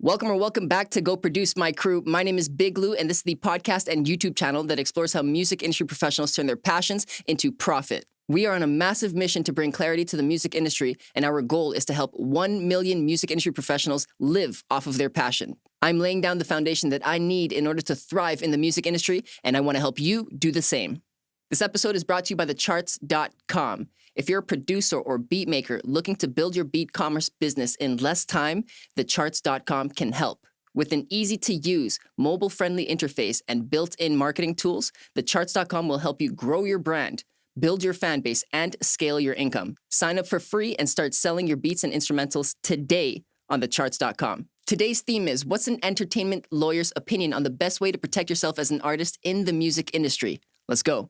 Welcome back to Go Produce My Crew. My name is Big Lou, and this is the podcast and YouTube channel that explores how music industry professionals turn their passions into profit. We are on a massive mission to bring clarity to the music industry, and our goal is to help 1 million music industry professionals live off of their passion. I'm laying down the foundation that I need in order to thrive in the music industry, and I want to help you do the same. This episode is brought to you by thecharts.com. If you're a producer or beat maker looking to build your beat commerce business in less time, thecharts.com can help. With an easy-to-use, mobile-friendly interface and built-in marketing tools, thecharts.com will help you grow your brand, build your fan base, and scale your income. Sign up for free and start selling your beats and instrumentals today on thecharts.com. Today's theme is, what's an entertainment lawyer's opinion on the best way to protect yourself as an artist in the music industry? Let's go.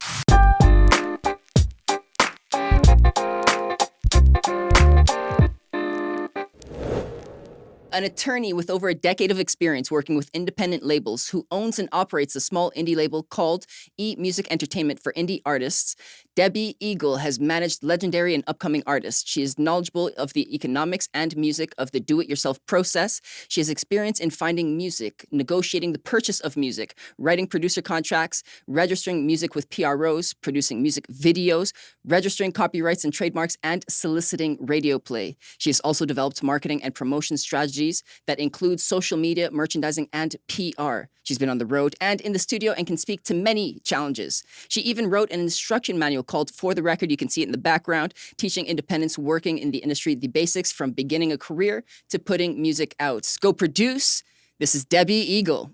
An attorney with over a decade of experience working with independent labels who owns and operates a small indie label called E-Music Entertainment for indie artists, Debbie Eagle has managed legendary and upcoming artists. She is knowledgeable of the economics and music of the do-it-yourself process. She has experience in finding music, negotiating the purchase of music, writing producer contracts, registering music with PROs, producing music videos, registering copyrights and trademarks, and soliciting radio play. She has also developed marketing and promotion strategies that include social media, merchandising, and PR. She's been on the road and in the studio and can speak to many challenges. She even wrote an instruction manual called For the Record. You can see it in the background, teaching independents working in the industry the basics from beginning a career to putting music out. Go produce. This is Debbie Eagle.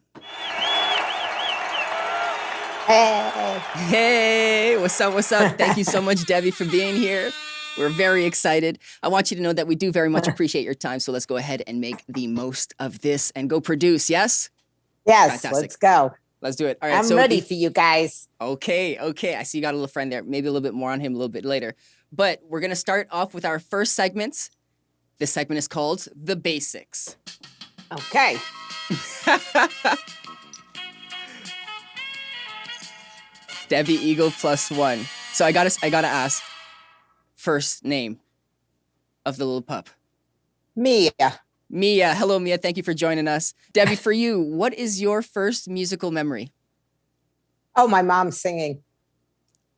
Hey. Hey, what's up? Thank you so much, Debbie, for being here. We're very excited. I want you to know that we do very much appreciate your time. So let's go ahead and make the most of this and go produce. Yes? Yes, Fantastic. let's go. Let's do it. All right. I'm ready for you guys. Okay. I see you got a little friend there. Maybe a little bit more on him a little bit later. But we're going to start off with our first segment. This segment is called The Basics. Okay. Debbie Eagle +1. So I gotta ask. First name of the little pup. Mia. Hello, Mia. Thank you for joining us. Debbie, for you, what is your first musical memory? Oh, my mom singing.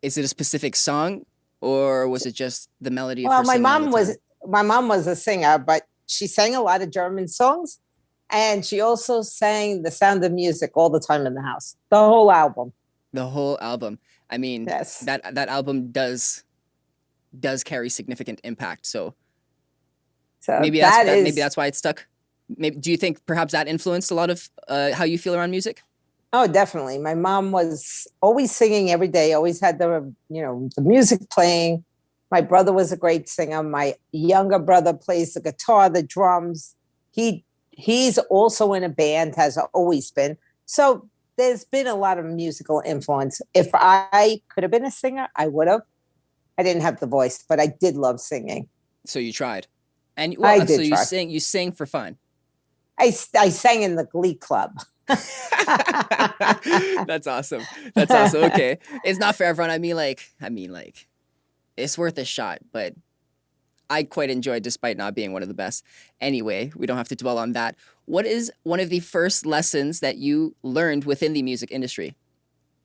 Is it a specific song, or was it just the melody of Well, her singing all the time? my mom was a singer, but she sang a lot of German songs, and she also sang The Sound of Music all the time in the house. The whole album. The whole album. I mean, yes. that album does carry significant impact. So maybe that's why it stuck. Maybe, do you think perhaps that influenced a lot of how you feel around music? Oh, definitely. My mom was always singing every day, always had the music playing. My brother was a great singer. My younger brother plays the guitar, the drums. He's also in a band, has always been. So there's been a lot of musical influence. If I could have been a singer, I would have. I didn't have the voice, but I did love singing. So you tried. And I did so try. you sang for fun. I sang in the Glee Club. That's awesome. Okay. It's not for everyone. I mean, it's worth a shot, but I quite enjoyed despite not being one of the best. Anyway, we don't have to dwell on that. What is one of the first lessons that you learned within the music industry?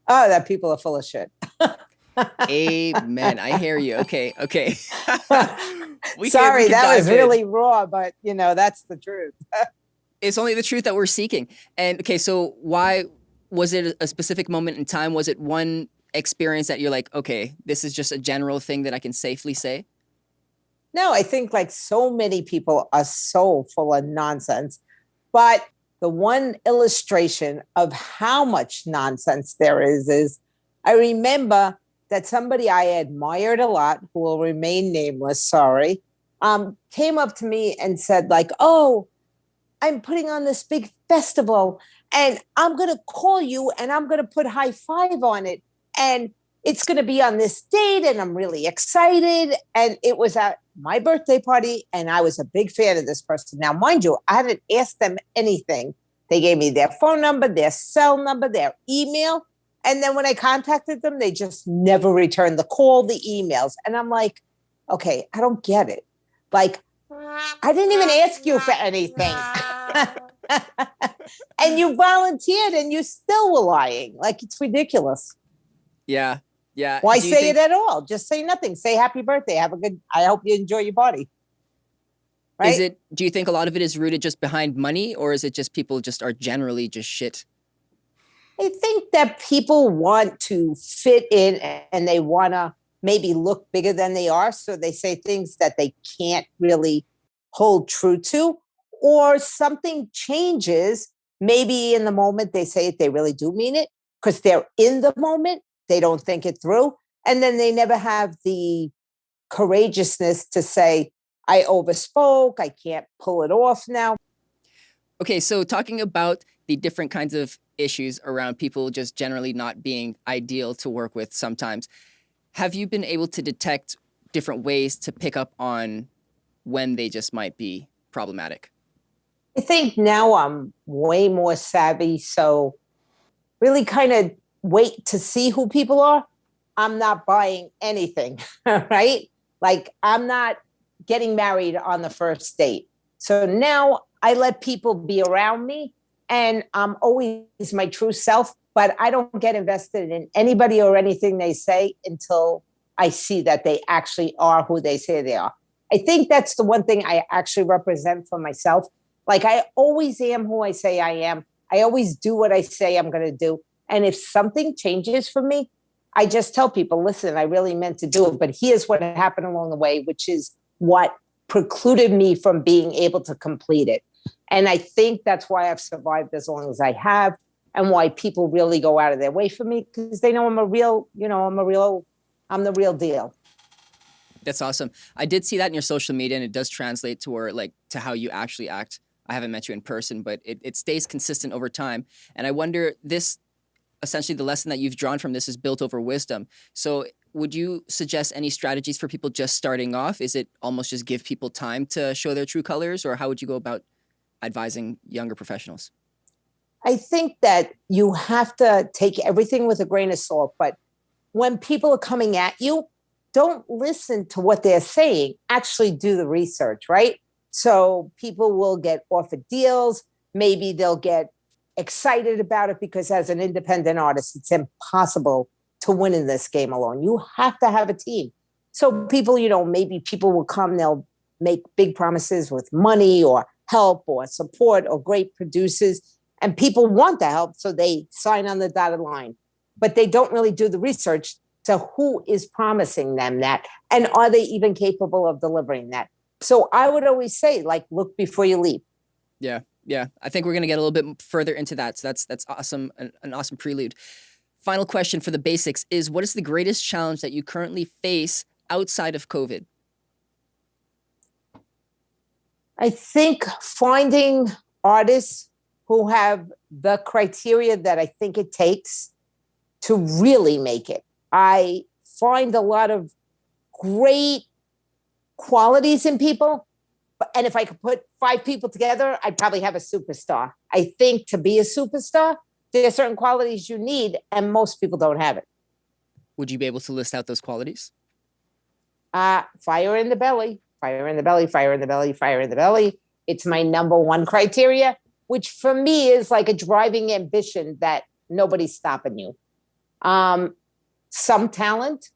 Oh, that people are full of shit. Amen. I hear you. Okay. Sorry, that was really raw, but that's the truth. It's only the truth that we're seeking. And okay, so why was it a specific moment in time? Was it one experience that you're like, okay, this is just a general thing that I can safely say? No, I think like so many people are so full of nonsense, but the one illustration of how much nonsense there is I remember that somebody I admired a lot, who will remain nameless, sorry, came up to me and said like, oh, I'm putting on this big festival and I'm going to call you and I'm going to put high five on it. And it's going to be on this date and I'm really excited. And it was at my birthday party and I was a big fan of this person. Now, mind you, I hadn't asked them anything. They gave me their phone number, their cell number, their email. And then when I contacted them, they just never returned the call, the emails. And I'm like, okay, I don't get it. Like, I didn't even ask you for anything. And you volunteered and you still were lying. Like, it's ridiculous. Yeah. Yeah. Why Do you say think, it at all? Just say nothing. Say happy birthday. I hope you enjoy your body. Right? do you think a lot of it is rooted just behind money, or is it just people just are generally just shit? I think that people want to fit in and they want to maybe look bigger than they are. So they say things that they can't really hold true to, or something changes. Maybe in the moment they say it, they really do mean it because they're in the moment. They don't think it through. And then they never have the courageousness to say, I overspoke. I can't pull it off now. Okay, so talking about the different kinds of issues around people just generally not being ideal to work with sometimes, have you been able to detect different ways to pick up on when they just might be problematic? I think now I'm way more savvy. So really kind of wait to see who people are. I'm not buying anything, right? Like, I'm not getting married on the first date. So now I let people be around me and I'm always my true self, but I don't get invested in anybody or anything they say until I see that they actually are who they say they are. I think that's the one thing I actually represent for myself. Like, I always am who I say I am. I always do what I say I'm going to do. And if something changes for me, I just tell people, listen, I really meant to do it, but here's what happened along the way, which is what precluded me from being able to complete it. And I think that's why I've survived as long as I have, and why people really go out of their way for me, because they know I'm the real deal. That's awesome. I did see that in your social media, and it does translate to where, like, to how you actually act. I haven't met you in person, but it stays consistent over time. And I wonder, this essentially the lesson that you've drawn from this is built over wisdom. So would you suggest any strategies for people just starting off? Is it almost just give people time to show their true colors, or how would you go about advising younger professionals? I think that you have to take everything with a grain of salt, but when people are coming at you, don't listen to what they're saying. Actually do the research, right? So people will get offered deals. Maybe they'll get excited about it because as an independent artist, it's impossible to win in this game alone. You have to have a team. So people, maybe people will come, they'll make big promises with money or help or support or great producers. And people want the help, so they sign on the dotted line. But they don't really do the research to who is promising them that, and are they even capable of delivering that? So I would always say, like, look before you leap. Yeah, yeah. I think we're gonna get a little bit further into that. So that's awesome, an awesome prelude. Final question for the basics is: what is the greatest challenge that you currently face outside of COVID? I think finding artists who have the criteria that I think it takes to really make it. I find a lot of great qualities in people. And if I could put 5 people together, I'd probably have a superstar. I think to be a superstar, there are certain qualities you need, and most people don't have it. Would you be able to list out those qualities? Fire in the belly, fire in the belly, fire in the belly, fire in the belly. It's my number one criteria, which for me is like a driving ambition that nobody's stopping you. Some talent.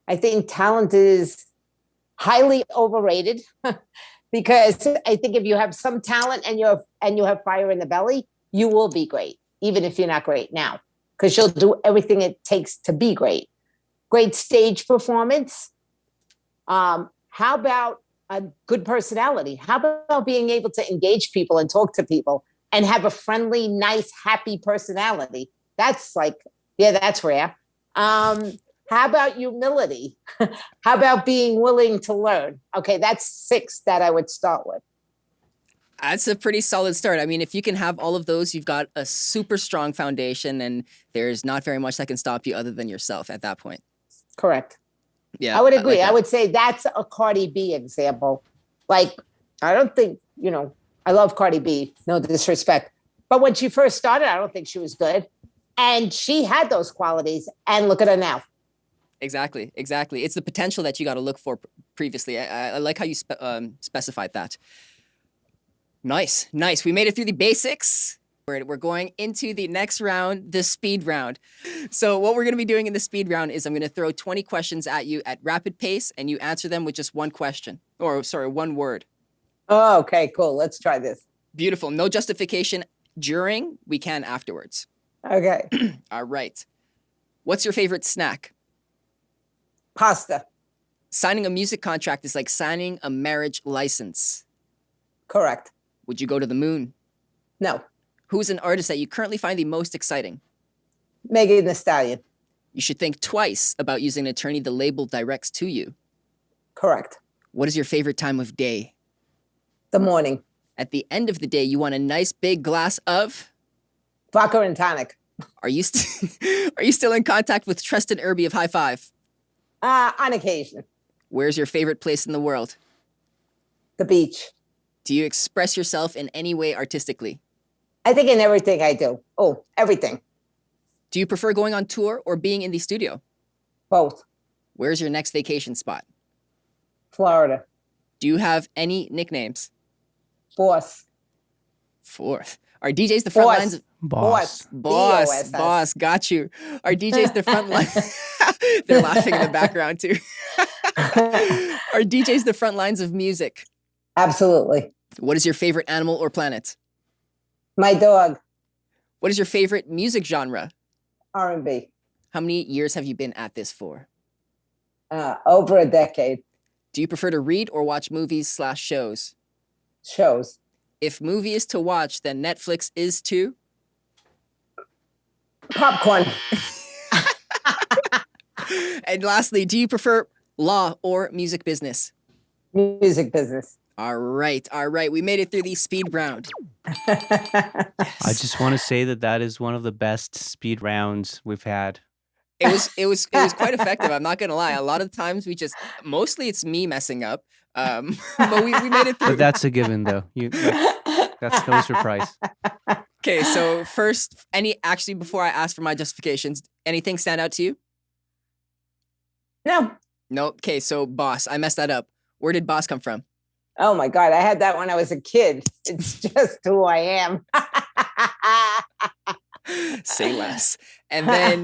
I think talent is highly overrated because I think if you have some talent and you have fire in the belly, you will be great, even if you're not great now, because you'll do everything it takes to be great. Great stage performance. How about a good personality? How about being able to engage people and talk to people and have a friendly, nice, happy personality? That's like, yeah, that's rare. How about humility? How about being willing to learn? Okay, that's 6 that I would start with. That's a pretty solid start. I mean, if you can have all of those, you've got a super strong foundation, and there's not very much that can stop you other than yourself at that point. Correct. Yeah, I would agree. like I would say that's a Cardi B example. Like, I don't think, I love Cardi B, no disrespect. But when she first started, I don't think she was good. And she had those qualities. And look at her now. Exactly. It's the potential that you got to look for previously. I like how you specified that. Nice, nice. We made it through the basics. We're going into the next round, the speed round. So what we're going to be doing in the speed round is I'm going to throw 20 questions at you at rapid pace, and you answer them with just one question, or sorry, one word. Oh, okay, cool. Let's try this. Beautiful. No justification during. We can afterwards. Okay. All right. What's your favorite snack? Pasta. Signing a music contract is like signing a marriage license. Correct. Would you go to the moon? No. Who's an artist that you currently find the most exciting? Megan Thee Stallion. You should think twice about using an attorney the label directs to you. Correct. What is your favorite time of day? The morning. At the end of the day, you want a nice big glass of? Vodka and tonic. Are you still in contact with Tristan Irby of High Five? On occasion. Where's your favorite place in the world? The beach. Do you express yourself in any way artistically? I think in everything I do. Oh, everything. Do you prefer going on tour or being in the studio? Both. Where's your next vacation spot? Florida. Do you have any nicknames? Boss. Fourth. Are DJs the front lines of... Boss. Boss. Got you. Are DJs the front line? They're laughing in the background too. Are DJs the front lines of music? Absolutely. What is your favorite animal or planet? My dog. What is your favorite music genre? R&B. How many years have you been at this for? Over a decade. Do you prefer to read or watch movies/shows? Shows. If movie is to watch, then Netflix is to? Popcorn. And lastly, do you prefer law or music business? Music business. All right. We made it through the speed round. I just want to say that is one of the best speed rounds we've had. It was quite effective. I'm not gonna lie. A lot of times mostly it's me messing up. But we made it through. But that's a given, though. That's no surprise. Okay, so first, before I ask for my justifications, anything stand out to you? No. No. Okay, so boss, I messed that up. Where did boss come from? Oh my God, I had that when I was a kid. It's just who I am. Say less. And then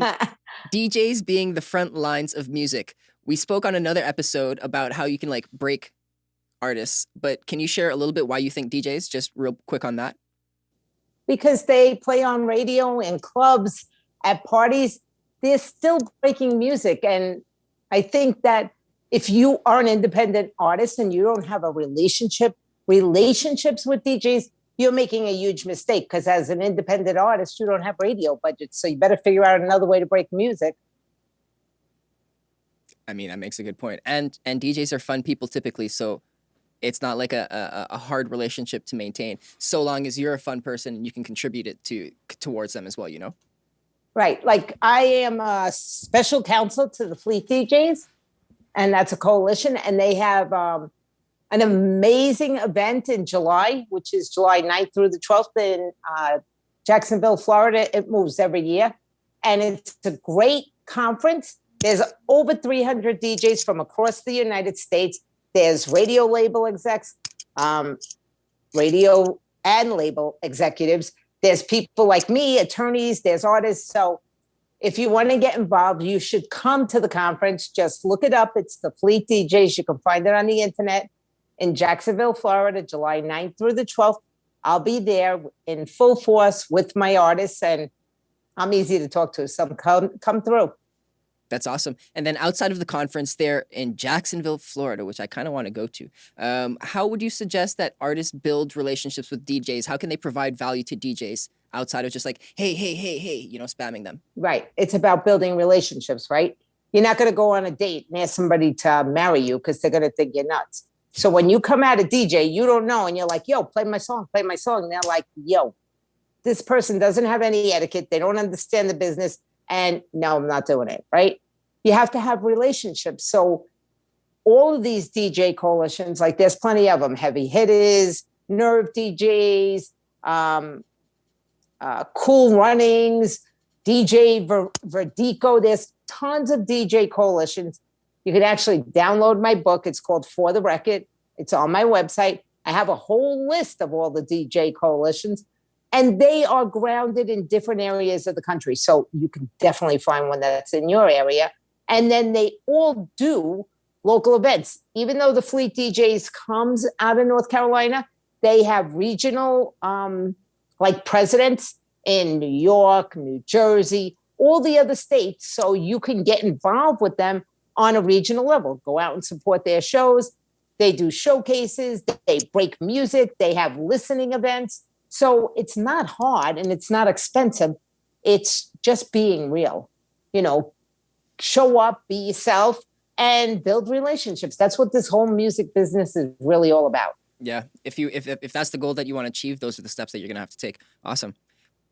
DJs being the front lines of music. We spoke on another episode about how you can like break artists, but can you share a little bit why you think DJs, just real quick on that? Because they play on radio and clubs, at parties, they're still breaking music. And I think that if you are an independent artist and you don't have a relationships with DJs, you're making a huge mistake, because as an independent artist, you don't have radio budgets. So you better figure out another way to break music. I mean, that makes a good point. And DJs are fun people typically, so it's not like a hard relationship to maintain, so long as you're a fun person and you can contribute it towards them as well, you know? Right. Like I am a special counsel to the Fleet DJs, and that's a coalition. And they have an amazing event in July, which is July 9th through the 12th in Jacksonville, Florida. It moves every year. And it's a great conference. There's over 300 DJs from across the United States. There's radio label execs, radio and label executives. There's people like me, attorneys, there's artists. So if you want to get involved, you should come to the conference. Just look it up. It's the Fleet DJs. You can find it on the internet in Jacksonville, Florida, July 9th through the 12th. I'll be there in full force with my artists, and I'm easy to talk to. So come through. That's awesome. And then outside of the conference there in Jacksonville, Florida, which I kind of want to go to, how would you suggest that artists build relationships with DJs? How can they provide value to DJs outside of just like, hey, spamming them? Right. It's about building relationships, right? You're not going to go on a date and ask somebody to marry you because they're going to think you're nuts. So when you come at a DJ, you don't know, and you're like, yo, play my song. And they're like, yo, this person doesn't have any etiquette. They don't understand the business. And no, I'm not doing it, right? You have to have relationships. So all of these DJ coalitions, like there's plenty of them, Heavy Hitters, Nerve DJs, Cool Runnings, DJ Vertigo. There's tons of DJ coalitions. You can actually download my book. It's called For the Record. It's on my website. I have a whole list of all the DJ coalitions, and they are grounded in different areas of the country. So you can definitely find one that's in your area. And then they all do local events. Even though the Fleet DJs comes out of North Carolina, they have regional like presidents in New York, New Jersey, all the other states. So you can get involved with them on a regional level, go out and support their shows. They do showcases, they break music, they have listening events. So it's not hard and it's not expensive. It's just being real, you know, show up, be yourself, and build relationships. That's what this whole music business is really all about. Yeah. If that's the goal that you want to achieve, those are the steps that you're going to have to take. Awesome.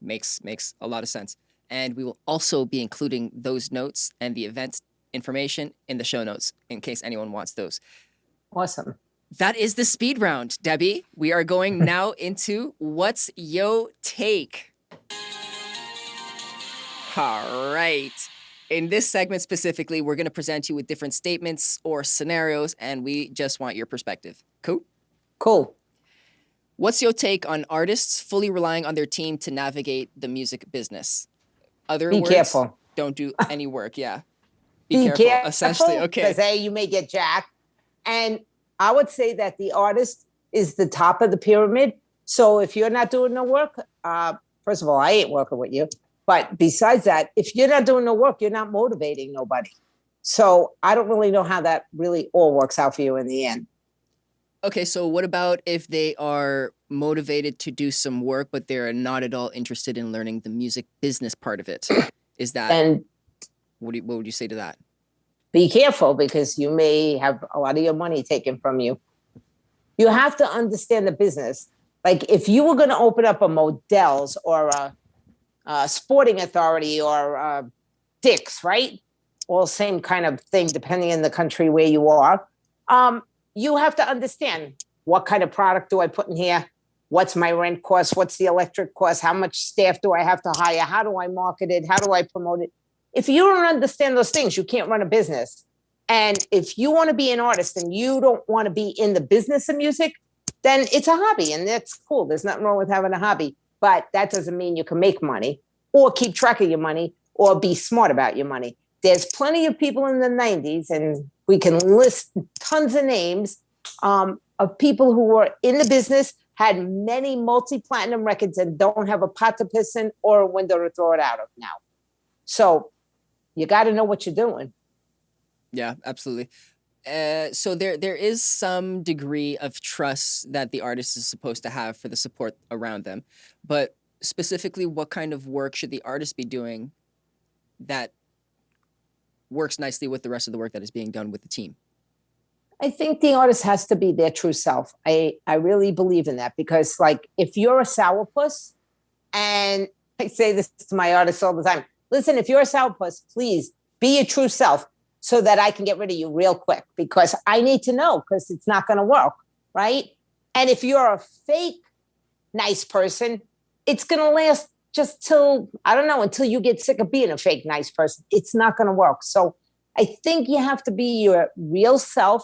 Makes a lot of sense. And we will also be including those notes and the event information in the show notes in case anyone wants those. Awesome. That is the speed round, Debbie. We are going now into What's Yo Take? All right. In this segment specifically, we're going to present you with different statements or scenarios, and we just want your perspective. Cool? Cool. What's your take on artists fully relying on their team to navigate the music business? Be careful. Don't do any work. Yeah. Be careful. Essentially, okay. Because A, you may get jacked. And I would say that the artist is the top of the pyramid. So if you're not doing no work, first of all, I ain't working with you. But besides that, if you're not doing no work, you're not motivating nobody. So I don't really know how that really all works out for you in the end. Okay, so what about if they are motivated to do some work, but they're not at all interested in learning the music business part of it? Is that, and what would you say to that? Be careful, because you may have a lot of your money taken from you. You have to understand the business. Like if you were going to open up a Modell's or a Sporting Authority or Dick's, right? All same kind of thing, depending on the country where you are. You have to understand, what kind of product do I put in here? What's my rent cost? What's the electric cost? How much staff do I have to hire? How do I market it? How do I promote it? If you don't understand those things, you can't run a business. And if you want to be an artist and you don't want to be in the business of music, then it's a hobby, and that's cool. There's nothing wrong with having a hobby, but that doesn't mean you can make money or keep track of your money or be smart about your money. There's plenty of people in the 90s, and we can list tons of names of people who were in the business, had many multi-platinum records, and don't have a pot to piss in or a window to throw it out of now. So you got to know what you're doing. Yeah, absolutely. So there is some degree of trust that the artist is supposed to have for the support around them. But specifically, what kind of work should the artist be doing that works nicely with the rest of the work that is being done with the team? I think the artist has to be their true self. I really believe in that, because like if you're a sourpuss, and I say this to my artists all the time, listen, if you're a sourpuss, please be your true self so that I can get rid of you real quick, because I need to know, because it's not going to work, right? And if you're a fake nice person, it's going to last just till, I don't know, until you get sick of being a fake nice person. It's not going to work. So I think you have to be your real self,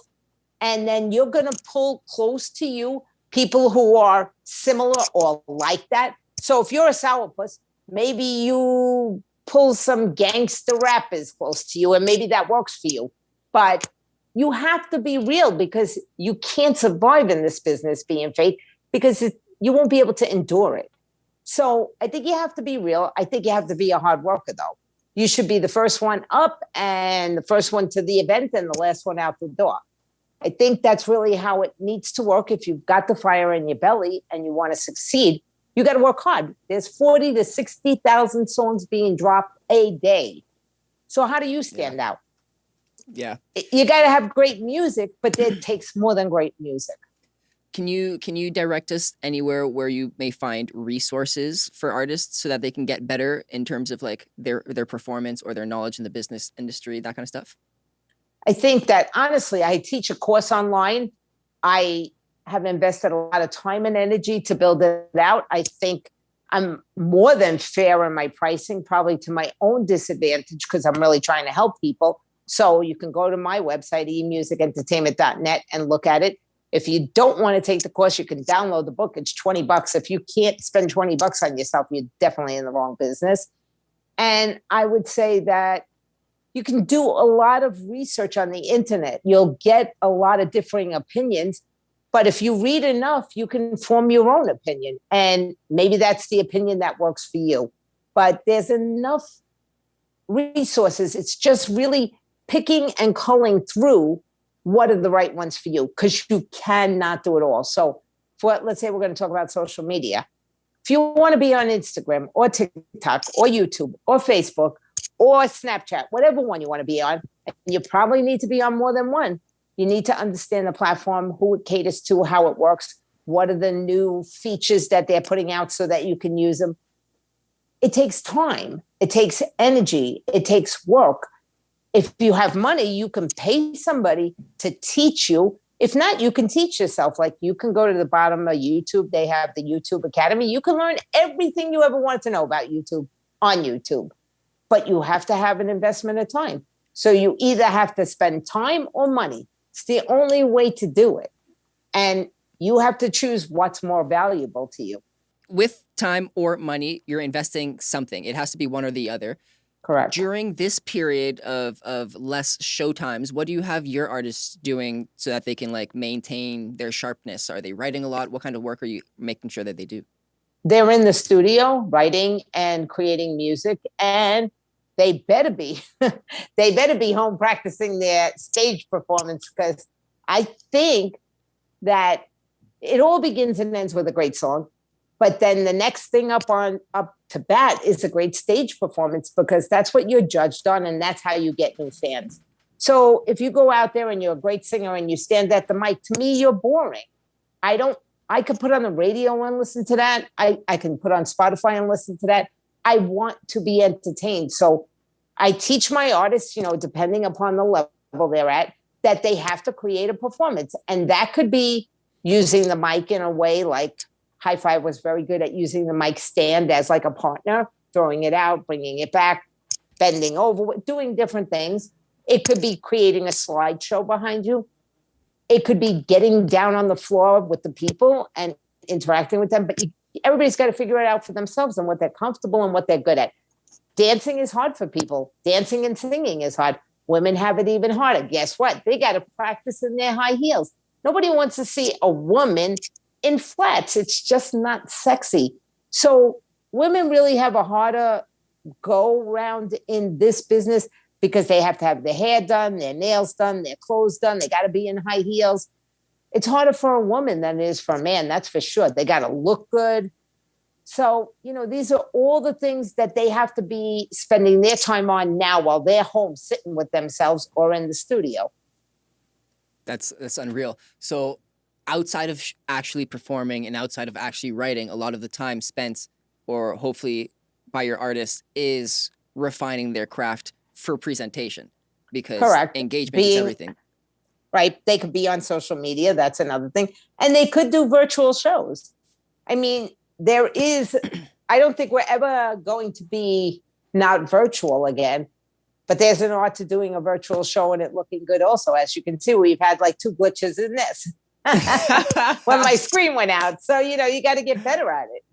and then you're going to pull close to you people who are similar or like that. So if you're a sourpuss, maybe you pull some gangster rappers close to you, and maybe that works for you. But you have to be real, because you can't survive in this business being fake, because you won't be able to endure it. So I think you have to be real. I think you have to be a hard worker, though. You should be the first one up and the first one to the event and the last one out the door. I think that's really how it needs to work. If you've got the fire in your belly and you want to succeed, you got to work hard. There's 40 to 60,000 songs being dropped a day. So how do you stand out? Yeah. You got to have great music, but it takes more than great music. Can you direct us anywhere where you may find resources for artists so that they can get better in terms of like their performance or their knowledge in the business industry, that kind of stuff? I think that honestly, I teach a course online. I have invested a lot of time and energy to build it out. I think I'm more than fair in my pricing, probably to my own disadvantage, because I'm really trying to help people. So you can go to my website, emusicentertainment.net, and look at it. If you don't want to take the course, you can download the book. It's $20. If you can't spend $20 on yourself, you're definitely in the wrong business. And I would say that you can do a lot of research on the internet. You'll get a lot of differing opinions. But if you read enough, you can form your own opinion. And maybe that's the opinion that works for you. But there's enough resources. It's just really picking and culling through what are the right ones for you, because you cannot do it all. So let's say we're going to talk about social media. If you want to be on Instagram or TikTok or YouTube or Facebook or Snapchat, whatever one you want to be on, and you probably need to be on more than one. You need to understand the platform, who it caters to, how it works, what are the new features that they're putting out so that you can use them. It takes time. It takes energy. It takes work. If you have money, you can pay somebody to teach you. If not, you can teach yourself. Like you can go to the bottom of YouTube. They have the YouTube Academy. You can learn everything you ever wanted to know about YouTube on YouTube, but you have to have an investment of time. So you either have to spend time or money. It's the only way to do it. And you have to choose what's more valuable to you. With time or money, you're investing something. It has to be one or the other. Correct. During this period of less showtimes, what do you have your artists doing so that they can like maintain their sharpness? Are they writing a lot? What kind of work are you making sure that they do? They're in the studio writing and creating music, and they better be home practicing their stage performance, because I think that it all begins and ends with a great song. But then the next thing up to bat is a great stage performance, because that's what you're judged on, and that's how you get new fans. So if you go out there and you're a great singer and you stand at the mic, to me, you're boring. I could put on the radio and listen to that. I can put on Spotify and listen to that. I want to be entertained. So I teach my artists, depending upon the level they're at, that they have to create a performance. And that could be using the mic in a way like High Five was very good at using the mic stand as like a partner, throwing it out, bringing it back, bending over, doing different things. It could be creating a slideshow behind you. It could be getting down on the floor with the people and interacting with them. But everybody's got to figure it out for themselves and what they're comfortable and what they're good at. Dancing is hard for people. Dancing and singing is hard. Women have it even harder. Guess what? They got to practice in their high heels. Nobody wants to see a woman in flats. It's just not sexy. So women really have a harder go round in this business, because they have to have their hair done, their nails done, their clothes done. They got to be in high heels. It's harder for a woman than it is for a man. That's for sure. They got to look good. So, these are all the things that they have to be spending their time on now while they're home sitting with themselves or in the studio. That's unreal. So outside of actually performing and outside of actually writing, a lot of the time spent, or hopefully by your artist, is refining their craft for presentation, because Correct. Engagement is everything. Right. They could be on social media. That's another thing. And they could do virtual shows. I mean, I don't think we're ever going to be not virtual again, but there's an art to doing a virtual show and it looking good also. As you can see, we've had like 2 glitches in this when my screen went out. So, you got to get better at it.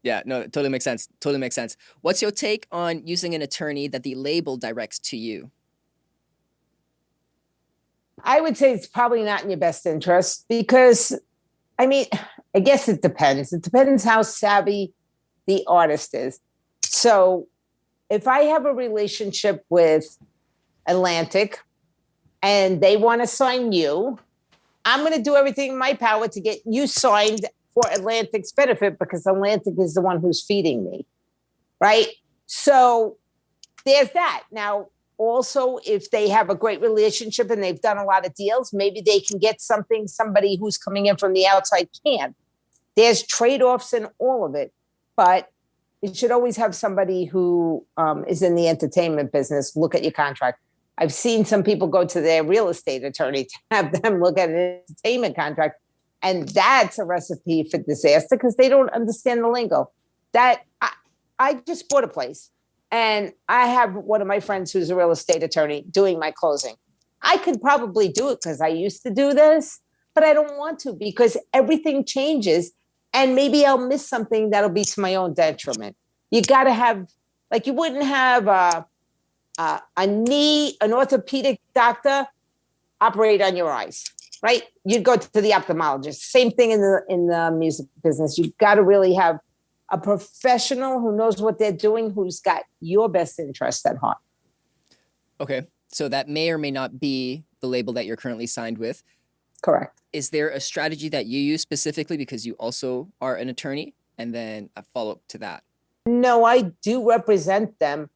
Yeah, no, it totally makes sense. What's your take on using an attorney that the label directs to you? I would say it's probably not in your best interest, because, I guess it depends. It depends how savvy the artist is. So if I have a relationship with Atlantic and they want to sign you, I'm going to do everything in my power to get you signed for Atlantic's benefit, because Atlantic is the one who's feeding me, right? So there's that. Now, also, if they have a great relationship and they've done a lot of deals, maybe they can get somebody who's coming in from the outside can. There's trade-offs in all of it, but you should always have somebody who is in the entertainment business look at your contract. I've seen some people go to their real estate attorney to have them look at an entertainment contract. And that's a recipe for disaster, because they don't understand the lingo. I just bought a place, and I have one of my friends who's a real estate attorney doing my closing. I could probably do it because I used to do this, but I don't want to because everything changes and maybe I'll miss something that'll be to my own detriment. You got to have, like, you wouldn't have an orthopedic doctor operate on your eyes, right? You'd go to the ophthalmologist. Same thing in the music business. You've got to really have a professional who knows what they're doing, who's got your best interest at heart. Okay. So that may or may not be the label that you're currently signed with. Correct. Is there a strategy that you use specifically because you also are an attorney? And then a follow-up to that. No, I do represent them.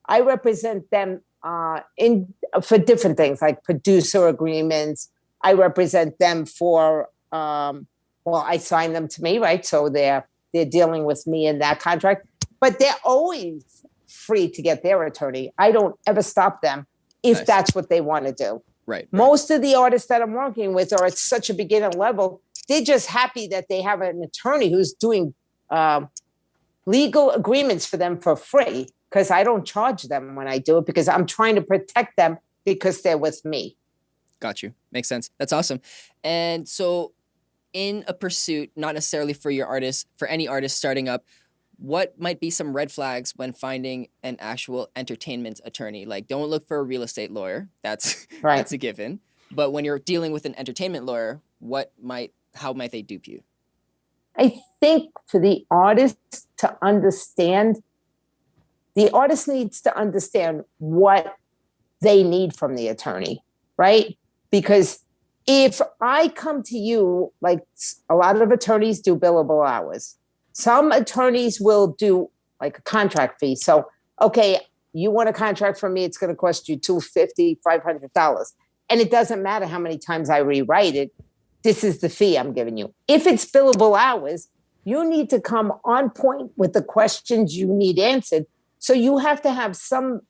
I represent them for different things like producer agreements. I represent them for, I sign them to me, right? So they're dealing with me in that contract, but they're always free to get their attorney. I don't ever stop them if that's what they want to do. Right. Most of the artists that I'm working with are at such a beginner level. They're just happy that they have an attorney who's doing legal agreements for them for free, because I don't charge them when I do it because I'm trying to protect them because they're with me. Got you. Makes sense. That's awesome. And so in a pursuit, not necessarily for your artist, for any artist starting up, what might be some red flags when finding an actual entertainment attorney? Like, don't look for a real estate lawyer. That's right. That's a given. But when you're dealing with an entertainment lawyer, how might they dupe you? I think for the artist to understand, the artist needs to understand what they need from the attorney, right? Because if I come to you, like a lot of attorneys do billable hours. Some attorneys will do like a contract fee. So, okay, you want a contract from me, it's going to cost you $250, $500. And it doesn't matter how many times I rewrite it. This is the fee I'm giving you. If it's billable hours, you need to come on point with the questions you need answered. So you have to have some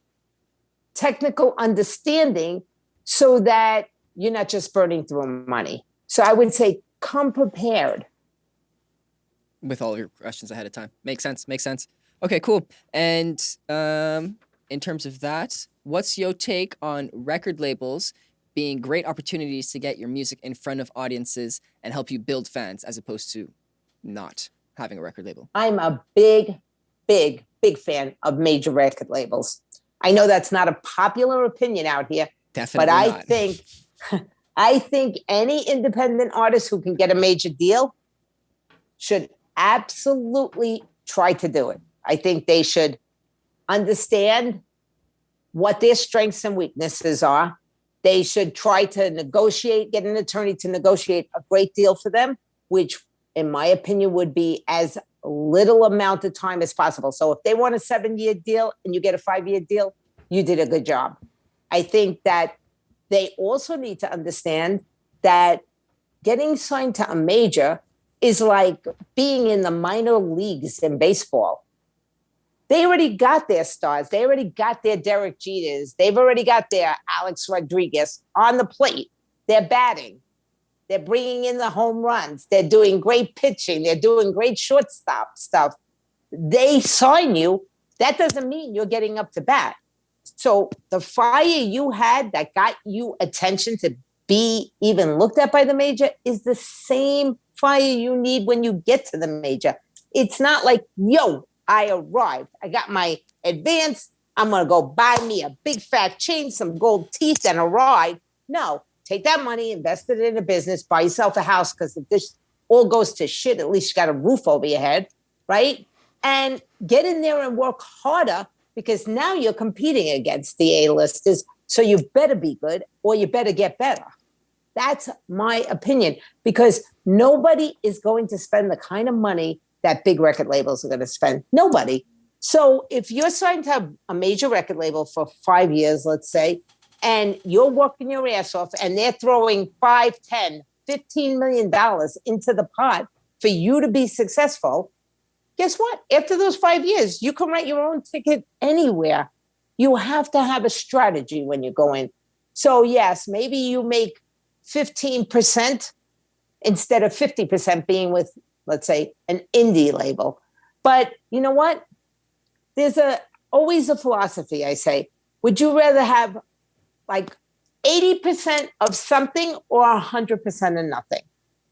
technical understanding so that you're not just burning through money. So I would say come prepared. With all your questions ahead of time. Makes sense. Okay, cool. And in terms of that, what's your take on record labels being great opportunities to get your music in front of audiences and help you build fans as opposed to not having a record label? I'm a big fan of major record labels. I know that's not a popular opinion out here, Definitely but not. I think any independent artist who can get a major deal should absolutely try to do it. I think they should understand what their strengths and weaknesses are. They should try to get an attorney to negotiate a great deal for them, which in my opinion would be as little amount of time as possible. So if they want a 7-year deal and you get a 5-year deal, you did a good job. I think that they also need to understand that getting signed to a major is like being in the minor leagues in baseball. They already got their stars. They already got their Derek Jeters. They've already got their Alex Rodriguez on the plate. They're batting. They're bringing in the home runs. They're doing great pitching. They're doing great shortstop stuff. They sign you. That doesn't mean you're getting up to bat. So the fire you had that got you attention to be even looked at by the major is the same fire you need when you get to the major. It's not like, yo, I arrived. I got my advance. I'm going to go buy me a big fat chain, some gold teeth, and a ride. No, take that money, invest it in a business, buy yourself a house, because if this all goes to shit, at least you got a roof over your head, right? And get in there and work harder, because now you're competing against the A-listers. So you better be good or you better get better. That's my opinion, because nobody is going to spend the kind of money that big record labels are going to spend. Nobody. So if you're signed to a major record label for 5 years, let's say, and you're working your ass off and they're throwing $5, $10, $15 million into the pot for you to be successful, guess what? After those 5 years, you can write your own ticket anywhere. You have to have a strategy when you go in. So yes, maybe you make 15% instead of 50% being with, let's say, an indie label. But you know what? There's always a philosophy, I say. Would you rather have like 80% of something or 100% of nothing,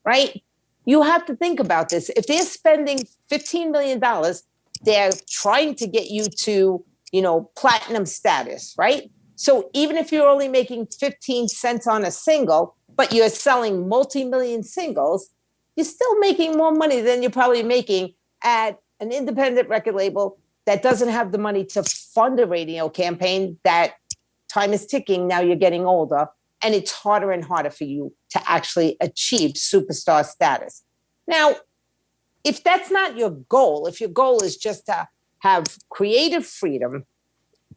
right? You have to think about this. If they're spending $15 million, they're trying to get you to, platinum status, right? So even if you're only making 15 cents on a single, but you're selling multi-million singles, you're still making more money than you're probably making at an independent record label that doesn't have the money to fund a radio campaign. That time is ticking. Now you're getting older, and it's harder and harder for you to actually achieve superstar status. Now, if that's not your goal, if your goal is just to have creative freedom,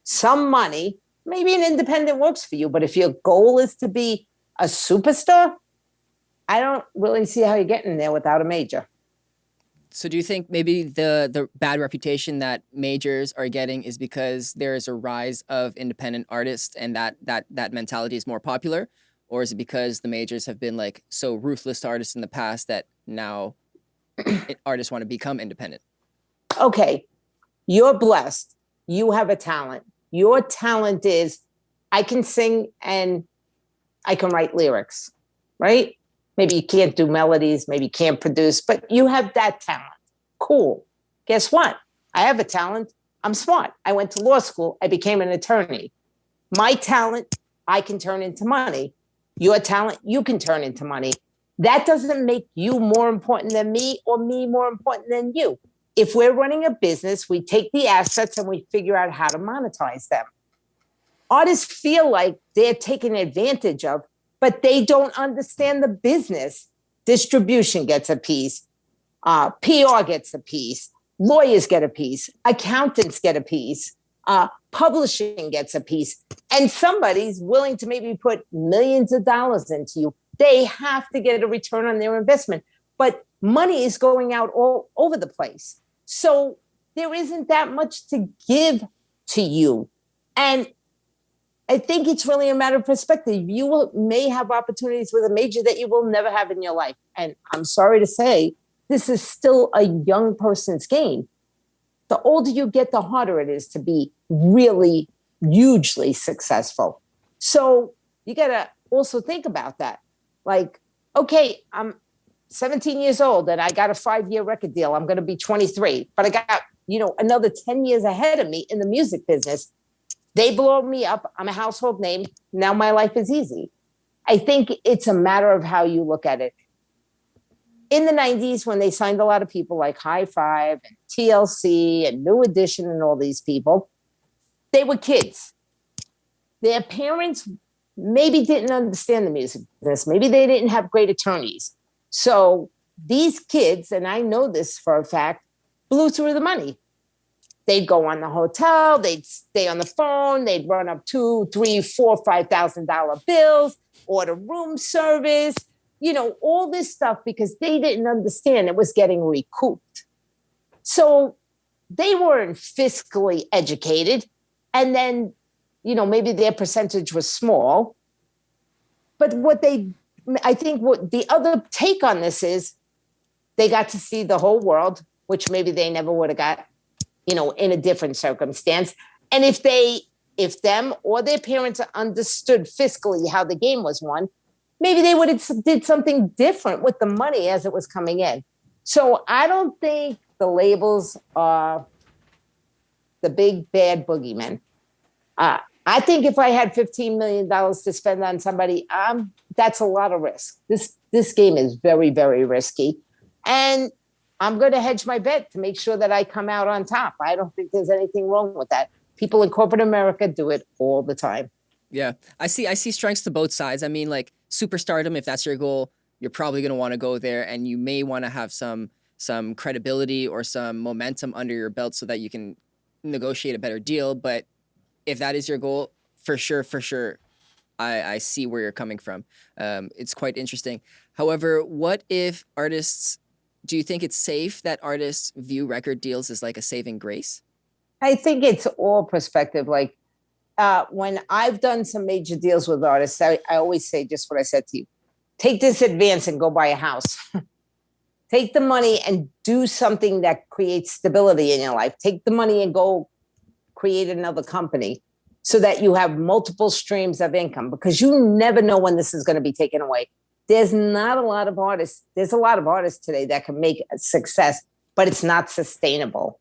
some money, maybe an independent works for you. But if your goal is to be a superstar, I don't really see how you're getting there without a major. So do you think maybe the bad reputation that majors are getting is because there is a rise of independent artists and that mentality is more popular? Or is it because the majors have been like so ruthless to artists in the past that now artists want to become independent? Okay, you're blessed. You have a talent. Your talent is, I can sing and I can write lyrics, right? Maybe you can't do melodies, maybe you can't produce, but you have that talent. Cool. Guess what? I have a talent. I'm smart. I went to law school. I became an attorney. My talent, I can turn into money. Your talent, you can turn into money. That doesn't make you more important than me or me more important than you. If we're running a business, we take the assets and we figure out how to monetize them. Artists feel like they're taken advantage of, but they don't understand the business. Distribution gets a piece. PR gets a piece. Lawyers get a piece. Accountants get a piece. Publishing gets a piece. And somebody's willing to maybe put millions of dollars into you. They have to get a return on their investment. But money is going out all over the place. So there isn't that much to give to you. And I think it's really a matter of perspective. You may have opportunities with a major that you will never have in your life. And I'm sorry to say, this is still a young person's game. The older you get, the harder it is to be really hugely successful. So you got to also think about that. Like, okay, I'm 17 years old and I got a 5-year record deal. I'm going to be 23, but I got, another 10 years ahead of me in the music business. They blow me up. I'm a household name. Now my life is easy. I think it's a matter of how you look at it. In the 90s, when they signed a lot of people like High Five and TLC and New Edition and all these people, they were kids. Their parents maybe didn't understand the music business. Maybe they didn't have great attorneys. So these kids, and I know this for a fact, blew through the money. They'd go on the hotel, they'd stay on the phone, they'd run up $2,000, $3,000, $4,000, $5,000 bills, order room service, all this stuff because they didn't understand it was getting recouped. So they weren't fiscally educated. And then, maybe their percentage was small. But I think what the other take on this is they got to see the whole world, which maybe they never would have got, in a different circumstance. And if them or their parents understood fiscally how the game was won, maybe they would have did something different with the money as it was coming in. So I don't think the labels are the big bad boogeyman. I think if I had $15 million to spend on somebody, that's a lot of risk. This game is very, very risky. And I'm going to hedge my bet to make sure that I come out on top. I don't think there's anything wrong with that. People in corporate America do it all the time. Yeah, I see strengths to both sides. I mean, like superstardom, if that's your goal, you're probably going to want to go there, and you may want to have some credibility or some momentum under your belt so that you can negotiate a better deal. But if that is your goal, for sure, I see where you're coming from. It's quite interesting. However, what if artists? Do you think it's safe that artists view record deals as like a saving grace? I think it's all perspective. Like when I've done some major deals with artists, I always say just what I said to you. Take this advance and go buy a house. Take the money and do something that creates stability in your life. Take the money and go create another company. so that you have multiple streams of income, because you never know when this is going to be taken away. There's not a lot of artists. There's a lot of artists today that can make a success, but it's not sustainable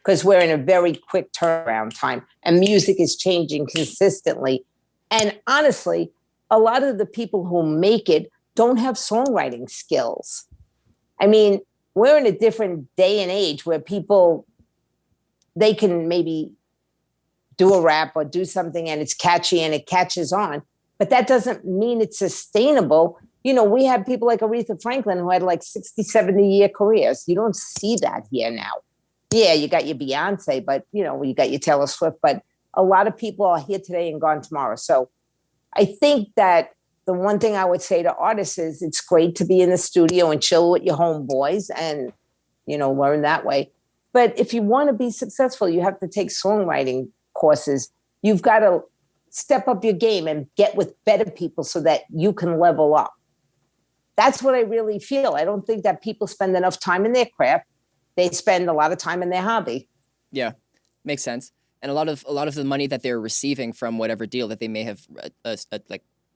because we're in a very quick turnaround time and music is changing consistently. And honestly, a lot of the people who make it don't have songwriting skills. I mean, we're in a different day and age where people, they can maybe do a rap or do something and it's catchy and it catches on, but that doesn't mean it's sustainable. You know, we have people like Aretha Franklin who had like 60, 70-year careers. You don't see that here now. Yeah, you got your Beyonce, but you know, you got your Taylor Swift, but a lot of people are here today and gone tomorrow. So I think that the one thing I would say to artists is it's great to be in the studio and chill with your homeboys and, you know, learn that way. But if you want to be successful, you have to take songwriting courses. You've got to step up your game and get with better people so that you can level up. That's what I really feel. I don't think that people spend enough time in their craft. They spend a lot of time in their hobby. Yeah, makes sense. And a lot of the money that they're receiving from whatever deal that they may have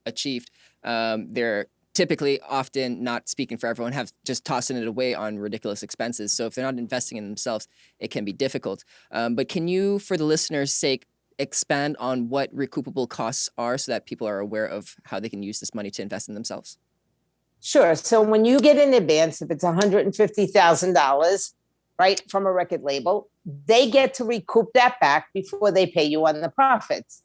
achieved, they're typically, often, not speaking for everyone, have just tossing it away on ridiculous expenses. So if they're not investing in themselves, it can be difficult. But can you, for the listeners' sake, expand on what recoupable costs are so that people are aware of how they can use this money to invest in themselves? Sure. So when you get in advance, if it's $150,000, right, from a record label, they get to recoup that back before they pay you on the profits.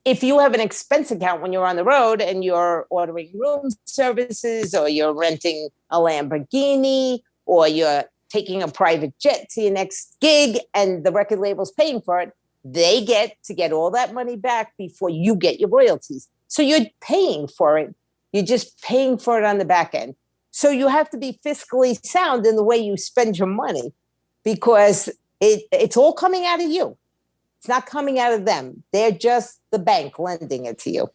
If you have an expense account when you're on the road and you're ordering room services or you're renting a Lamborghini or you're taking a private jet to your next gig and the record label's paying for it, they get to get all that money back before you get your royalties. So you're paying for it. You're just paying for it on the back end. So you have to be fiscally sound in the way you spend your money because it's all coming out of you. It's not coming out of them. They're just the bank lending it to you.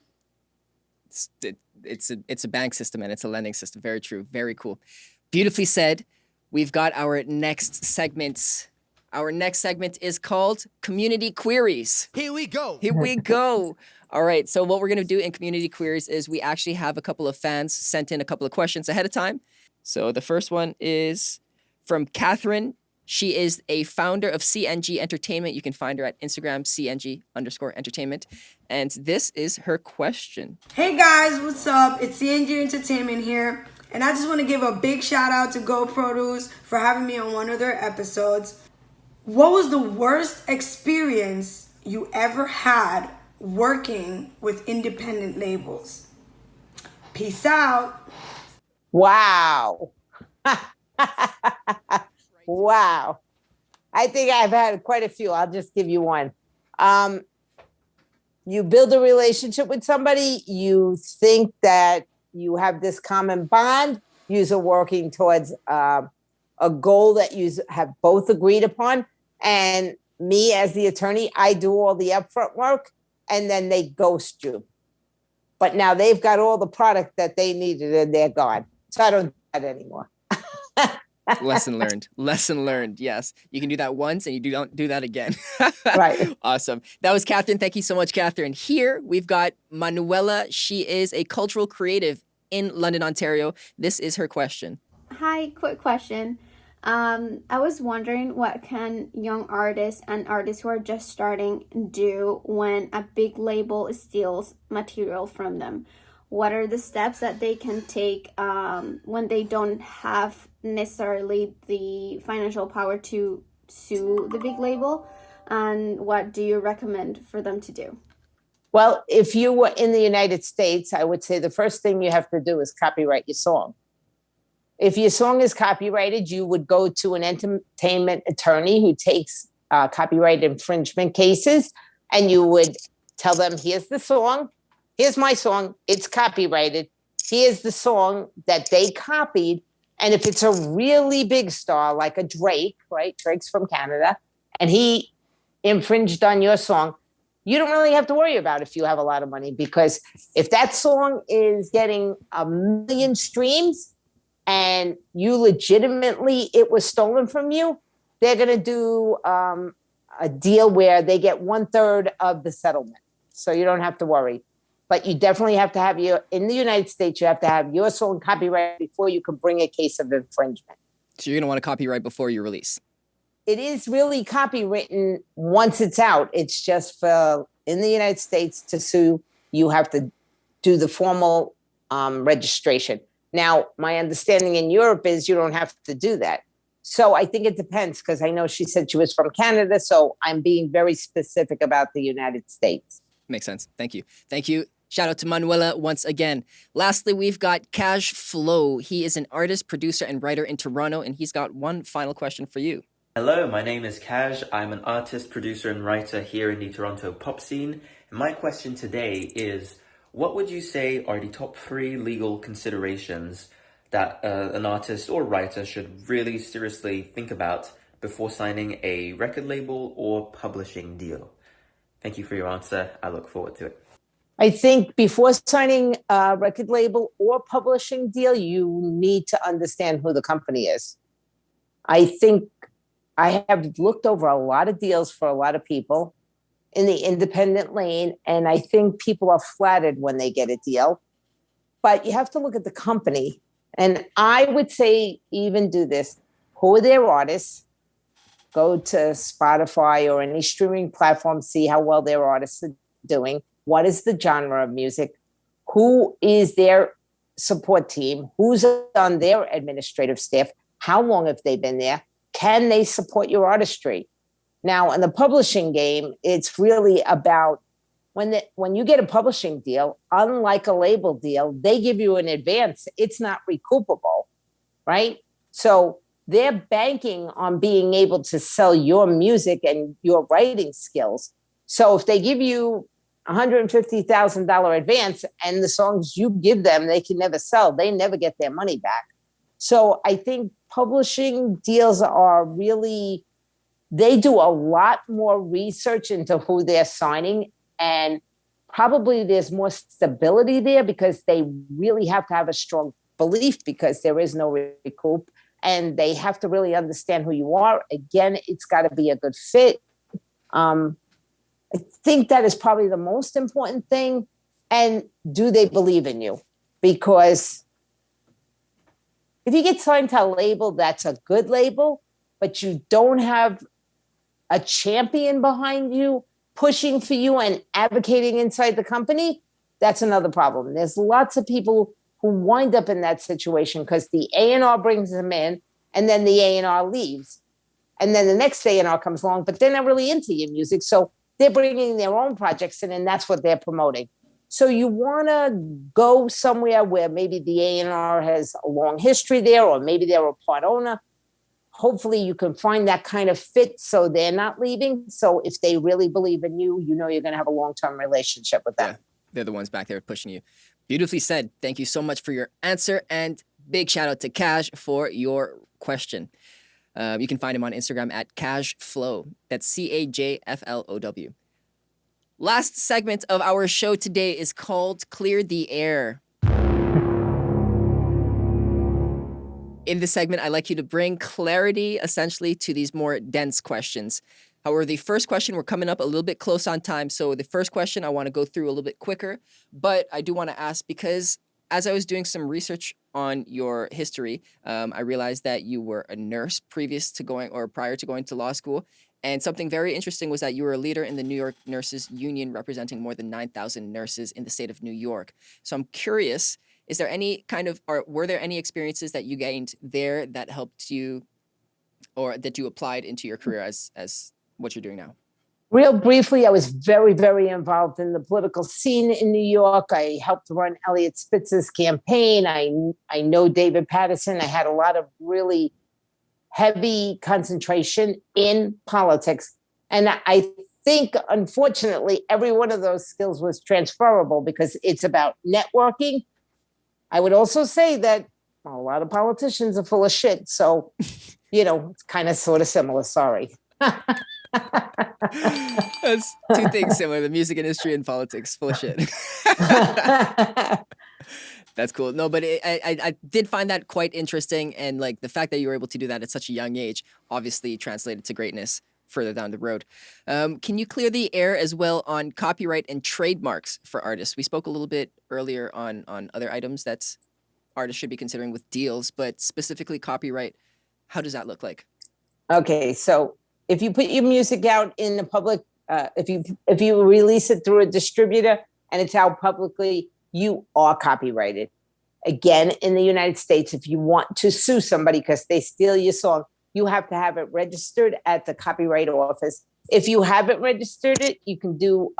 It's a bank system and it's a lending system. Very true. Very cool. Beautifully said. We've got our next segment. Our next segment is called Community Queries. Here we go. Here we go. All right. So what we're going to do in Community Queries is we actually have a couple of fans sent in a couple of questions ahead of time. So the first one is from Catherine. She is a founder of CNG Entertainment. You can find her at Instagram, CNG_entertainment. And this is her question. Hey guys, what's up? It's CNG Entertainment here. And I just want to give a big shout out to Go Produce for having me on one of their episodes. What was the worst experience you ever had working with independent labels? Peace out. Wow. Wow. I think I've had quite a few. I'll just give you one. You build a relationship with somebody, you think that you have this common bond, you are working towards a goal that you have both agreed upon. And me as the attorney, I do all the upfront work and then they ghost you. But now they've got all the product that they needed and they're gone. So I don't do that anymore. Lesson learned. Lesson learned. Yes. You can do that once and you don't do that again. Right. Awesome. That was Catherine. Thank you so much, Catherine. Here we've got Manuela. She is a cultural creative in London, Ontario. This is her question. Hi, quick question. I was wondering what can young artists and artists who are just starting do when a big label steals material from them? What are the steps that they can take when they don't have necessarily the financial power to sue the big label? And what do you recommend for them to do? Well, if you were in the United States, I would say the first thing you have to do is copyright your song. If your song is copyrighted, you would go to an entertainment attorney who takes copyright infringement cases, and you would tell them, here's the song, here's my song, it's copyrighted, here's the song that they copied. And if it's a really big star, like a Drake, right? Drake's from Canada, and he infringed on your song, you don't really have to worry about if you have a lot of money, because if that song is getting 1 million streams and you legitimately, it was stolen from you, they're going to do a deal where they get 1/3 of the settlement. So you don't have to worry. But you definitely have to have in the United States, you have to have your song copyrighted before you can bring a case of infringement. So you're going to want to copyright before you release. It is really copywritten once it's out. It's just for, in the United States, to sue, you have to do the formal registration. Now, my understanding in Europe is you don't have to do that. So I think it depends, because I know she said she was from Canada, so I'm being very specific about the United States. Makes sense. Thank you. Thank you. Shout out to Manuela once again. Lastly, we've got Cash Flow. He is an artist, producer, and writer in Toronto, and he's got one final question for you. Hello, my name is Kaj. I'm an artist, producer, and writer here in the Toronto pop scene. And my question today is, what would you say are the top 3 legal considerations that an artist or writer should really seriously think about before signing a record label or publishing deal? Thank you for your answer. I look forward to it. I think before signing a record label or publishing deal, you need to understand who the company is. I think I have looked over a lot of deals for a lot of people in the independent lane, and I think people are flattered when they get a deal. But you have to look at the company. And I would say even do this. Who are their artists? Go to Spotify or any streaming platform, see how well their artists are doing. What is the genre of music? Who is their support team? Who's on their administrative staff? How long have they been there? Can they support your artistry? Now, in the publishing game, it's really about when you get a publishing deal, unlike a label deal, they give you an advance. It's not recoupable, right? So they're banking on being able to sell your music and your writing skills. So if they give you $150,000 advance and the songs you give them, they can never sell, they never get their money back. So I think publishing deals are really, they do a lot more research into who they're signing, and probably there's more stability there because they really have to have a strong belief because there is no recoup, and they have to really understand who you are. Again, it's got to be a good fit. I think that is probably the most important thing. And do they believe in you? Because if you get signed to a label that's a good label, but you don't have a champion behind you pushing for you and advocating inside the company, that's another problem. There's lots of people who wind up in that situation because the A&R brings them in and then the A&R leaves. And then the next A&R comes along, but they're not really into your music. So they're bringing their own projects in, and that's what they're promoting. So you want to go somewhere where maybe the A&R has a long history there, or maybe they're a part owner. Hopefully you can find that kind of fit so they're not leaving. So if they really believe in you, you know you're going to have a long-term relationship with them. Yeah, they're the ones back there pushing you. Beautifully said. Thank you so much for your answer, and big shout out to Cash for your question. You can find him on Instagram at CashFlow. That's CAJFLOW. Last segment of our show today is called Clear the Air. In this segment, I'd like you to bring clarity, essentially, to these more dense questions. However, the first question, we're coming up a little bit close on time. So the first question, I want to go through a little bit quicker. But I do want to ask, because as I was doing some research on your history, I realized that you were a nurse prior to going to law school. And something very interesting was that you were a leader in the New York Nurses Union, representing more than 9,000 nurses in the state of New York. So I'm curious, were there any experiences that you gained there that helped you, or that you applied into your career as what you're doing now? Real briefly, I was very, very involved in the political scene in New York. I helped run Elliot Spitzer's campaign. I know David Patterson. I had a lot of really heavy concentration in politics. And I think, unfortunately, every one of those skills was transferable because it's about networking. I would also say that a lot of politicians are full of shit. So, it's kind of sort of similar. Sorry. That's two things similar: the music industry and politics. Full of shit. That's cool. No, but I did find that quite interesting, and like the fact that you were able to do that at such a young age obviously translated to greatness further down the road. Can you clear the air as well on copyright and trademarks for artists? We spoke a little bit earlier on other items that artists should be considering with deals, but specifically copyright, how does that look like? Okay, so if you put your music out in the public, if you release it through a distributor and it's out publicly, you are copyrighted. Again, in the United States, if you want to sue somebody because they steal your song, you have to have it registered at the Copyright Office. If you haven't registered it, you can do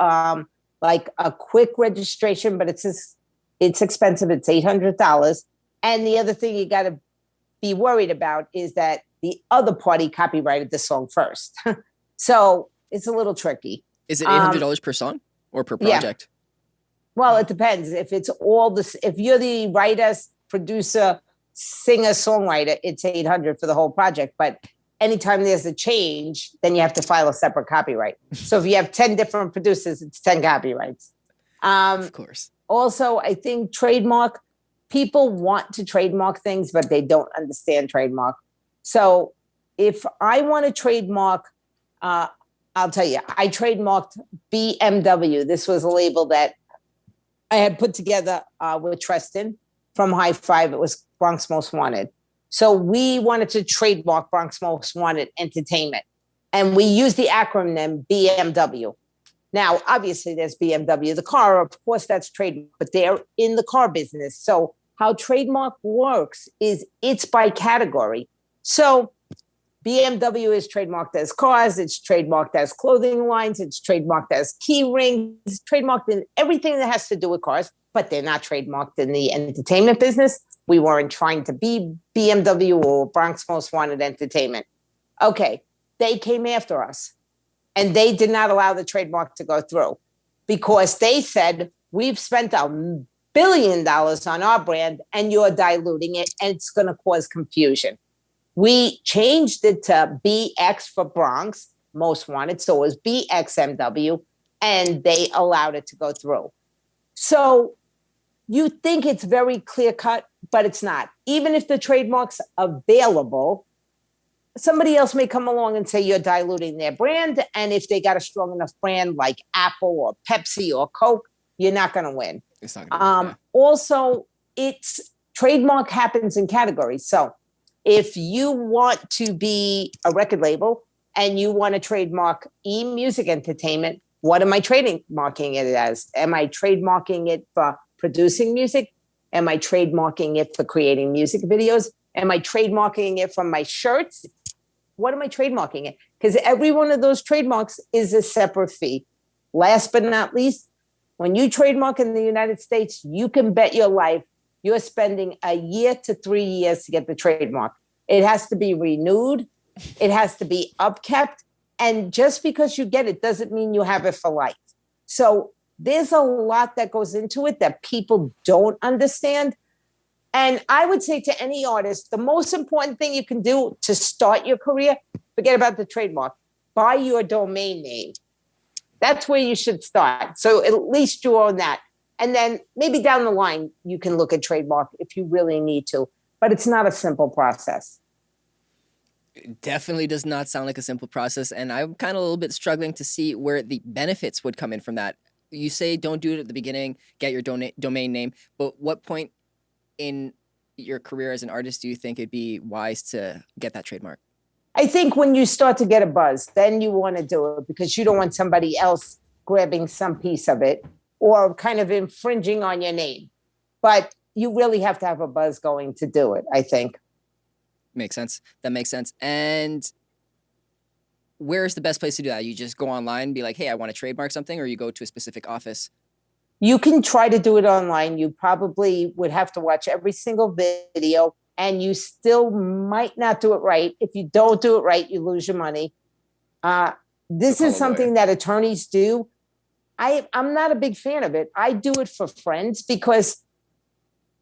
like a quick registration, but it's expensive. It's $800. And the other thing you got to be worried about is that the other party copyrighted the song first. So it's a little tricky. Is it $800 per song or per project? Yeah. Well, it depends. If it's all this, if you're the writer, producer, singer, songwriter, it's $800 for the whole project. But anytime there's a change, then you have to file a separate copyright. So if you have 10 different producers, it's 10 copyrights. Of course. Also, I think trademark, people want to trademark things, but they don't understand trademark. So if I want to trademark, I'll tell you, I trademarked BMW. This was a label that I had put together with Tristan from High Five. It was Bronx Most Wanted. So we wanted to trademark Bronx Most Wanted Entertainment. And we used the acronym BMW. Now, obviously, there's BMW, the car, of course, that's trademark, but they're in the car business. So how trademark works is it's by category. So BMW is trademarked as cars, it's trademarked as clothing lines, it's trademarked as key rings, it's trademarked in everything that has to do with cars, but they're not trademarked in the entertainment business. We weren't trying to be BMW or Bronx Most Wanted Entertainment. Okay, they came after us and they did not allow the trademark to go through because they said, we've spent $1 billion on our brand and you're diluting it and it's going to cause confusion. We changed it to BX for Bronx Most Wanted. So it was BXMW and they allowed it to go through. So you think it's very clear cut, but it's not. Even if the trademark's available, somebody else may come along and say you're diluting their brand. And if they got a strong enough brand like Apple or Pepsi or Coke, you're not going to win. It's not gonna win, Also, it's trademark happens in categories. So if you want to be a record label and you want to trademark e-music entertainment, what am I trademarking it as? Am I trademarking it for producing music? Am I trademarking it for creating music videos? Am I trademarking it from my shirts? What am I trademarking it? Because every one of those trademarks is a separate fee. Last but not least, when you trademark in the United States, you can bet your life you're spending a year to 3 years to get the trademark. It has to be renewed. It has to be upkept. And just because you get it doesn't mean you have it for life. So there's a lot that goes into it that people don't understand. And I would say to any artist, the most important thing you can do to start your career, forget about the trademark, buy your domain name. That's where you should start. So at least you own that. And then maybe down the line, you can look at trademark if you really need to. But it's not a simple process. It definitely does not sound like a simple process. And I'm kind of a little bit struggling to see where the benefits would come in from that. You say don't do it at the beginning, get your domain name. But what point in your career as an artist do you think it'd be wise to get that trademark? I think when you start to get a buzz, then you want to do it because you don't want somebody else grabbing some piece of it or kind of infringing on your name. But you really have to have a buzz going to do it, I think. Makes sense. That makes sense. And where's the best place to do that? You just go online and be like, hey, I want to trademark something, or you go to a specific office? You can try to do it online. You probably would have to watch every single video and you still might not do it right. If you don't do it right, you lose your money. This is something that attorneys do. I'm not a big fan of it. I do it for friends because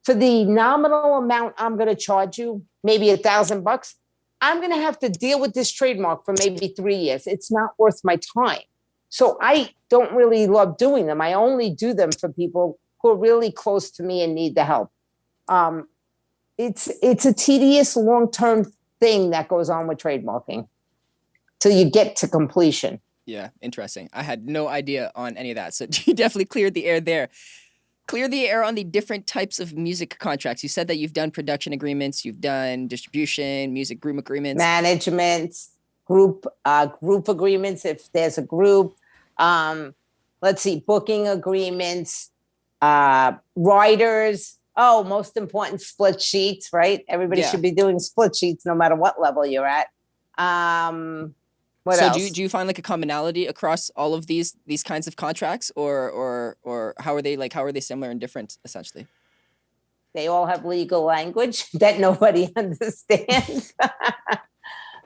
for the nominal amount I'm going to charge you, maybe $1,000, I'm going to have to deal with this trademark for maybe 3 years. It's not worth my time. So I don't really love doing them. I only do them for people who are really close to me and need the help. It's a tedious long-term thing that goes on with trademarking. till you get to completion. Yeah, interesting. I had no idea on any of that. So you definitely cleared the air there. Clear the air on the different types of music contracts. You said that you've done production agreements, you've done distribution, music group agreements. Management, group agreements, if there's a group. Let's see, booking agreements, writers. Oh, most important, split sheets, right? Everybody should be doing split sheets no matter what level you're at. What else? Do you find like a commonality across all of these kinds of contracts, or how are they similar and different essentially? They all have legal language that nobody understands.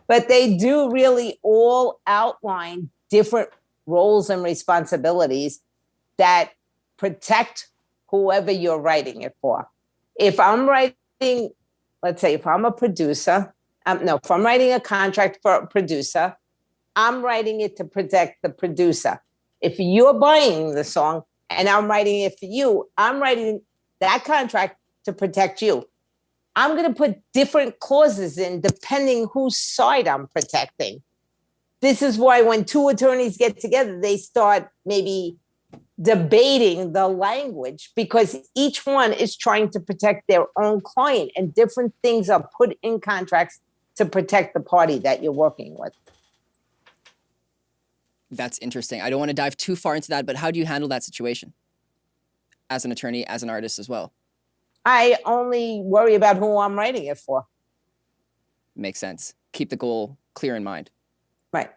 But they do really all outline different roles and responsibilities that protect whoever you're writing it for. If I'm writing, let's say if I'm a producer, if I'm writing a contract for a producer, I'm writing it to protect the producer. If you're buying the song and I'm writing it for you, I'm writing that contract to protect you. I'm going to put different clauses in depending whose side I'm protecting. This is why when two attorneys get together, they start maybe debating the language because each one is trying to protect their own client, and different things are put in contracts to protect the party that you're working with. That's interesting. I don't want to dive too far into that, but how do you handle that situation as an attorney, as an artist as well? I only worry about who I'm writing it for. Makes sense. Keep the goal clear in mind. Right.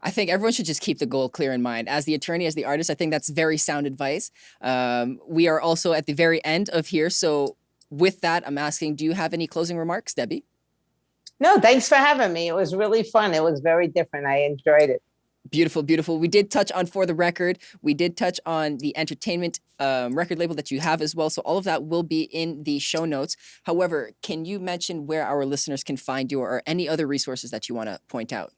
I think everyone should just keep the goal clear in mind. As the attorney, as the artist, I think that's very sound advice. We are also at the very end of here. So with that, I'm asking, do you have any closing remarks, Debbie? No, thanks for having me. It was really fun. It was very different. I enjoyed it. Beautiful, beautiful. We did touch on For the Record. We did touch on the entertainment record label that you have as well. So all of that will be in the show notes. However, can you mention where our listeners can find you or any other resources that you want to point out?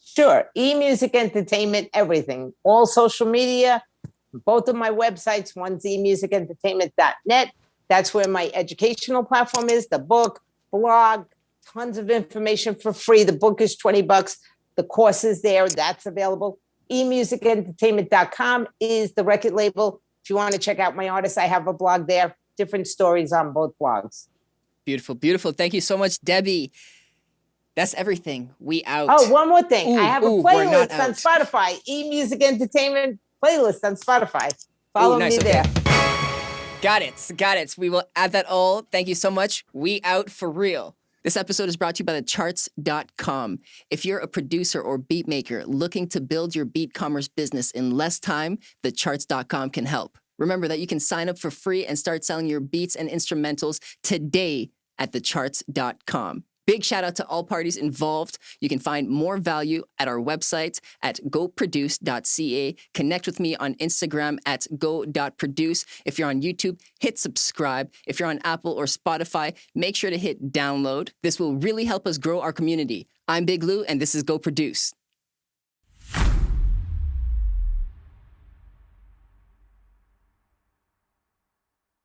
Sure. eMusic Entertainment, everything. All social media, both of my websites. One's emusicentertainment.net. That's where my educational platform is, the book, blog, tons of information for free. The book is $20. The course is there. That's available. emusicentertainment.com is the record label. If you want to check out my artists, I have a blog there. Different stories on both blogs. Beautiful, beautiful. Thank you so much, Debbie. That's everything. We out. Oh, one more thing. I have a playlist on out. Spotify. eMusic Entertainment playlist on Spotify. Follow me there. Got it. We will add that all. Thank you so much. We out for real. This episode is brought to you by thecharts.com. If you're a producer or beat maker looking to build your beat commerce business in less time, thecharts.com can help. Remember that you can sign up for free and start selling your beats and instrumentals today at thecharts.com. Big shout out to all parties involved. You can find more value at our website at goproduce.ca. Connect with me on Instagram at go.produce. If you're on YouTube, hit subscribe. If you're on Apple or Spotify, make sure to hit download. This will really help us grow our community. I'm Big Lou, and this is Go Produce.